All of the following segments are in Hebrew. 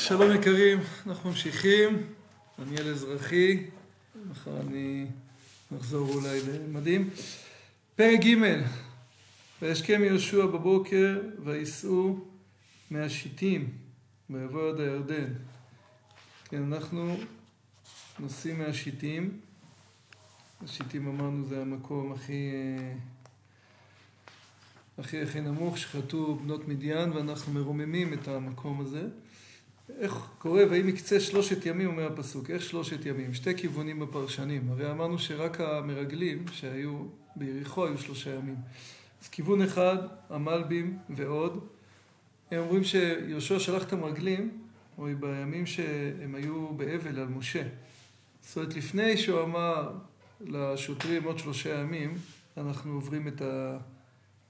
שלום יקרים, אנחנו ממשיכים. דניאל אזרחי, מחר אני נחזור אולי למדים. פרק ג' וישכם יהושע בבוקר וייסעו מהשיטים ויבואו עד הירדן. כן, אנחנו נוסעים מהשיטים. השיטים אמרנו זה המקום הכי נמוך שחטאו בנות מדיין, ואנחנו מרוממים את המקום הזה. איך קורה? ויהי מקצה 3 ימים, אומר הפסוק. איך 3 ימים? 2 כיוונים בפרשנים. הרי אמרנו שרק המרגלים שהיו ביריחו היו 3 ימים. אז כיוון אחד, המלבים ועוד. הם אומרים שיהושע שלח את המרגלים, או בימים שהם היו באבל על משה. זאת אומרת, לפני שהוא אמר לשוטרים עוד 3 ימים, אנחנו עוברים את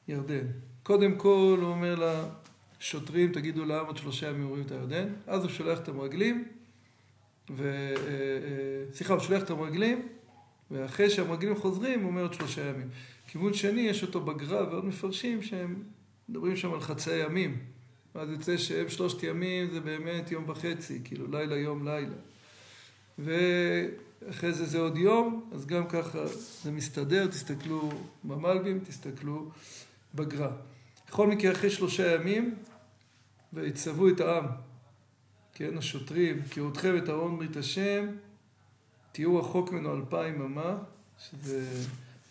הירדן. קודם כל הוא אומר לשוטרים, תגידו לעם עוד 3 ימים עוברים את הירדן. אז הוא שולח את המרגלים, הוא שולח את המרגלים, ואחרי שהמרגלים חוזרים הוא אומר עוד 3 ימים. כיוון שני יש אותו בגרא ועוד מפרשים שהם מדברים שם על חצי ימים. אז יוצא שהם 3 ימים זה באמת יום וחצי, כאילו לילה יום לילה. ואחרי זה עוד יום, אז גם ככה זה מסתדר, תסתכלו במלבים, תסתכלו בגרא. בכל מקרה אחרי 3 ימים, ויצוו את העם, כן, השוטרים, קראותכם את ארון ברית השם, תהיו רחוק ממנו 2000 אמה, שזה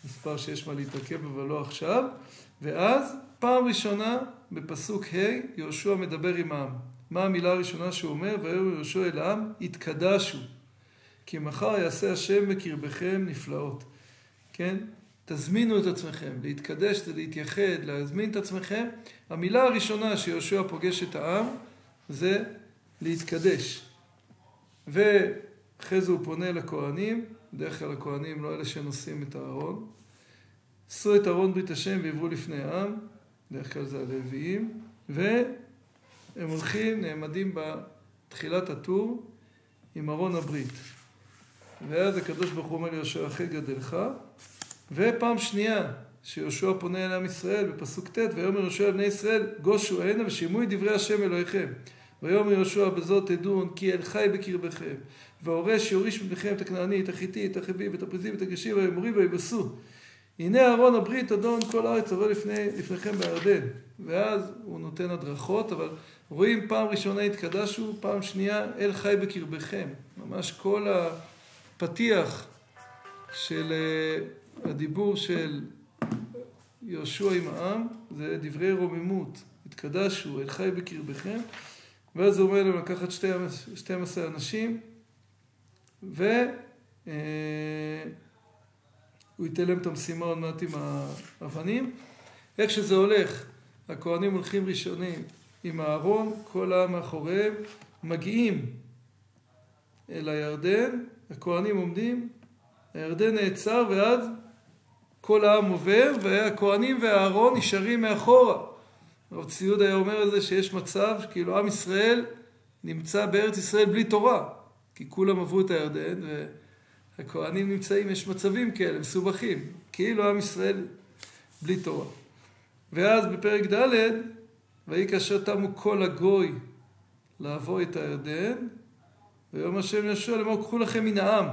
מספר שיש מה להתעכב אבל לא עכשיו, ואז פעם ראשונה בפסוק ה' יהושע מדבר עם העם. מה המילה הראשונה שהוא אומר? ויאמר יהושע אל העם, התקדשו, כי מחר יעשה השם בקרבכם נפלאות. כן? תזמינו את עצמכם, להתקדש זה להתייחד, להזמין את עצמכם. המילה הראשונה שיהושע פוגש את העם זה להתקדש. ואחרי זה הוא פונה לכהנים, בדרך כלל הכהנים לא אלה שנושאים את הארון. עשו את ארון ברית השם ועברו לפני העם, בדרך כלל זה הלוויים, והם הולכים, נעמדים בתחילת הטור עם ארון הברית. ואז הקדוש ברוך הוא אומר ליהושע, אחי גדלך. ופעם שנייה שיהושע פונה אל עם ישראל בפסוק ט' ויאמר יהושע לבני ישראל גושו הנה ושמעו את דברי השם אלוהיכם. ויאמר יהושע בזאת תדעון כי אל חי בקרבכם והורש יוריש מבניכם את הכנעני, את החיתי, את החבי, את הפריזי, את הגשי והאמורי ויבסו. הנה ארון הברית אדון כל הארץ עבר לפניכם בירדן. ואז הוא נותן הדרכות, אבל רואים פעם ראשונה התקדשו, פעם שנייה אל חי בקרבכם. ממש כל הפתיח של הדיבור של יהושע עם העם זה דברי רוממות, התקדשו, אל חי בקרבכם. ואז הוא אומר להם לקחת 12 אנשים והוא ייתן להם את המשימה עוד מעט עם האבנים. איך שזה הולך, הכהנים הולכים ראשונים עם הארון, כל העם מאחוריהם, מגיעים אל הירדן, הכהנים עומדים, הירדן נעצר ואז כל העם עובר והכהנים והארון נשארים מאחורה. הרב ציוד היה אומר על זה שיש מצב כאילו עם ישראל נמצא בארץ ישראל בלי תורה, כי כולם עברו את הירדן והכהנים נמצאים, יש מצבים כאלה מסובכים, כאילו עם ישראל בלי תורה. ואז בפרק ד' ויהי כאשר תמו כל הגוי לעבור את הירדן, ויאמר השם ליהושע לאמור קחו לכם מן העם.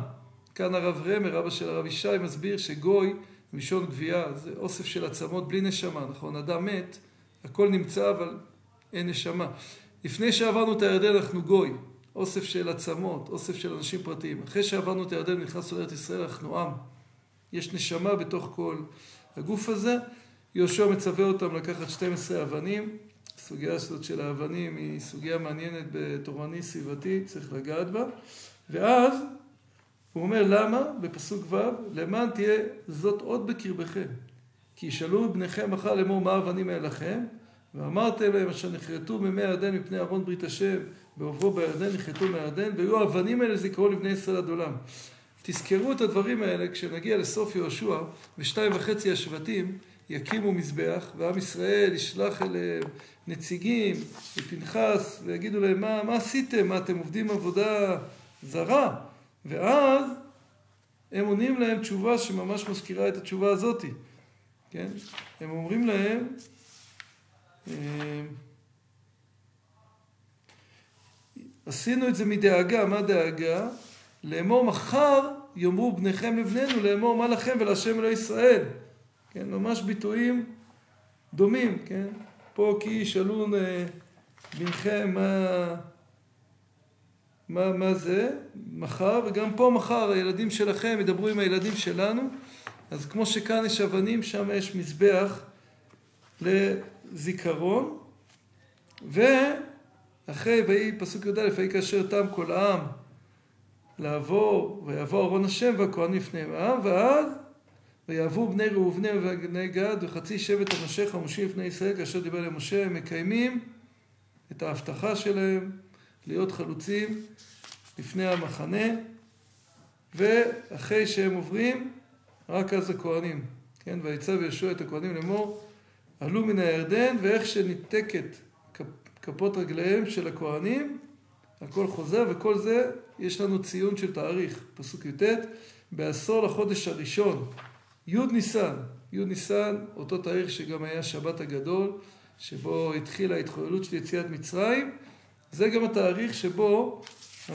כאן הרב רמר, רבא של הרב ישי, מסביר שגוי, מלשון גבייה, זה אוסף של עצמות בלי נשמה, נכון? אדם מת, הכל נמצא אבל אין נשמה. לפני שעברנו את הירדן אנחנו גוי, אוסף של עצמות, אוסף של אנשים פרטיים. אחרי שעברנו את הירדן ונכנסנו לארץ ישראל אנחנו עם. יש נשמה בתוך כל הגוף הזה. יהושע מצווה אותם לקחת 12 אבנים. הסוגיה הזאת של האבנים היא סוגיה מעניינת בתורני סביבתי, צריך לגעת בה. ואז הוא אומר למה? בפסוק ו' למען תהיה זאת עוד בקרבכם. כי ישאלו בניכם מחר לאמור מה האבנים האלה לכם? ואמרתם להם אשר נחרטו ממי הירדן מפני ארון ברית השם בעוברו בירדן נחרטו מהירדן והיו האבנים האלה זיכרון לבני ישראל עד עולם. תזכרו את הדברים האלה כשנגיע לסוף יהושע ו2.5 השבטים יקימו מזבח ועם ישראל ישלח אליהם נציגים ופנחס ויגידו להם מה עשיתם? מה אתם עובדים עבודה זרה? ואז הם עונים להם תשובה שממש מזכירה את התשובה הזאת. כן? הם אומרים להם עשינו את זה מדאגה. מה דאגה? לאמור מחר יאמרו בניכם לבנינו, לאמור מה לכם ולהשם אלוהי ישראל. כן, ממש ביטויים דומים, כן? פה כי ישאלון בניכם מה זה, מחר, וגם פה מחר הילדים שלכם ידברו עם הילדים שלנו. אז כמו שכאן יש אבנים, שם יש מזבח לזיכרון. ואחרי, פסוק י"א, ויהי כאשר תם כל העם לעבור, ויבוא ארון השם והכהן לפניהם העם, ואז ויעברו בני ראובני ובני גד וחצי שבט המשיח המושיע לפני ישראל, כאשר דיבר למשה, הם מקיימים את ההבטחה שלהם להיות חלוצים לפני המחנה, ואחרי שהם עוברים, רק אז הכהנים, כן? ויצב יהושע את הכהנים לאמור, עלו מן הירדן, ואיך שניתקת כפות רגליהם של הכהנים, הכל חוזר, וכל זה יש לנו ציון של תאריך, פסוק י"ט, בעשור לחודש הראשון, י' ניסן. י' ניסן, אותו תאריך שגם היה שבת הגדול, שבו התחילה ההתחוללות של יציאת מצרים, זה גם התאריך שבו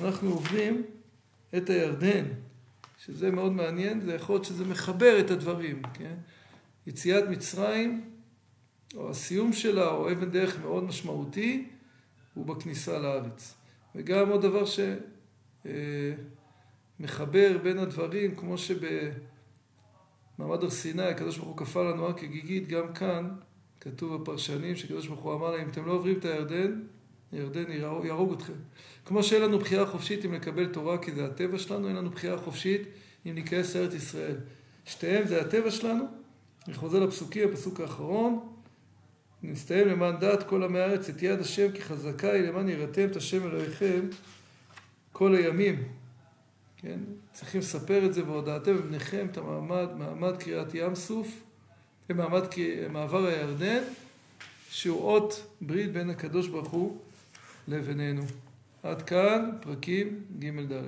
אנחנו עוברים את הירדן, שזה מאוד מעניין, זה יכול להיות שזה מחבר את הדברים, כן? יציאת מצרים, או הסיום שלה, או אבן דרך מאוד משמעותי, הוא בכניסה לארץ. וגם עוד דבר שמחבר בין הדברים, כמו שבמעמד הר סיני, הקדוש ברוך הוא כפה לנו רק כגיגית, גם כאן כתוב בפרשנים שקדוש ברוך הוא אמר להם, אם אתם לא עוברים את הירדן, הירדן יהרוג אתכם. כמו שאין לנו בחירה חופשית אם לקבל תורה, כי זה הטבע שלנו, אין לנו בחירה חופשית אם ניכנס לארץ ישראל. שתיהם זה הטבע שלנו. אני חוזר לפסוקים, הפסוק האחרון. נסתיים למען דעת כל עמי הארץ את יד השם, כי חזקה היא למען יראתם את השם אלוהיכם כל הימים. כן? צריכים לספר את זה, והודעתם בבניכם את מעמד קריאת ים סוף, מעבר הירדן, שהוא אות ברית בין הקדוש ברוך הוא לבינינו. עד כאן פרקים ג' ד'.